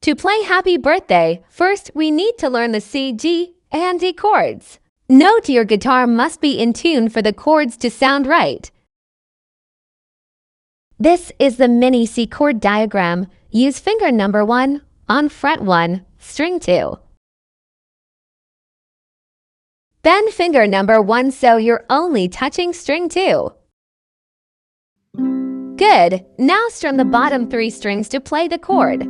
To play Happy Birthday, first we need to learn the C, G, and D chords. Note your guitar must be in tune for the chords to sound right. This is the mini C chord diagram. Use finger number 1 on fret 1, string 2. Bend finger number 1 so you're only touching string 2. Good. Now strum the bottom 3 strings to play the chord.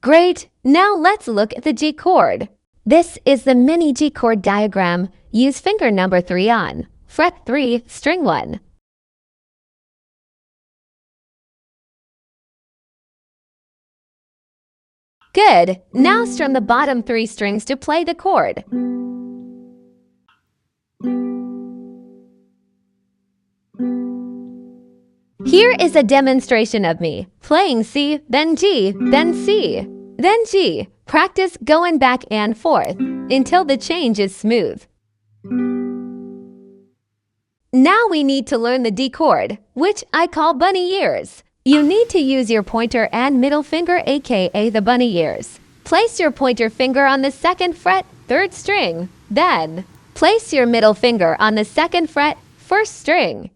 Great. Now let's look at the G chord. This is the mini G chord diagram. Use finger number 3 on fret 3, string 1. Good. Now strum the bottom 3 strings to play the chord. Here is a demonstration of me playing C, then G, then C, then G. Practice going back and forth until the change is smooth. Now we need to learn the D chord, which I call bunny ears. You need to use your pointer and middle finger, aka the bunny ears. Place your pointer finger on the 2nd fret, 3rd string. Then, place your middle finger on the 2nd fret, 1st string.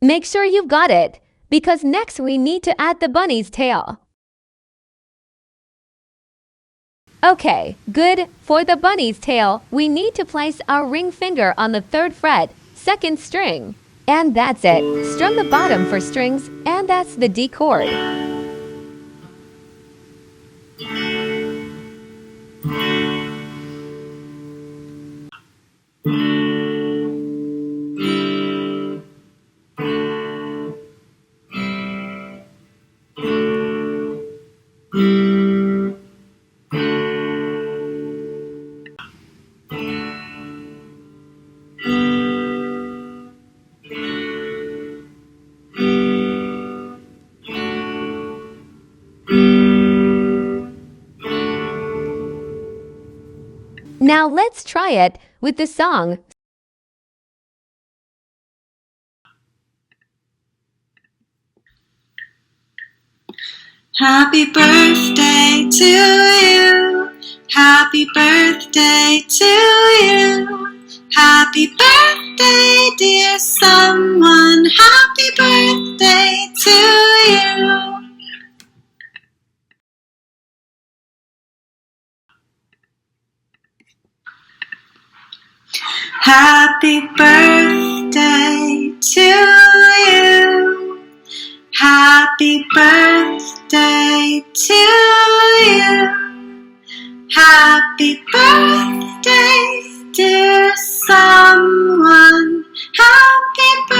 Make sure you've got it, because next we need to add the bunny's tail. Okay, good. For the bunny's tail, we need to place our ring finger on the 3rd fret, 2nd string. And that's it. Strum the bottom for strings, and that's the D chord. Now let's try it with the song. Happy birthday to you. Happy birthday to you. Happy birthday, dear someone. Happy birthday to you. Happy birthday to you. Happy birthday to you. Happy birthday, dear someone. Happy birthday.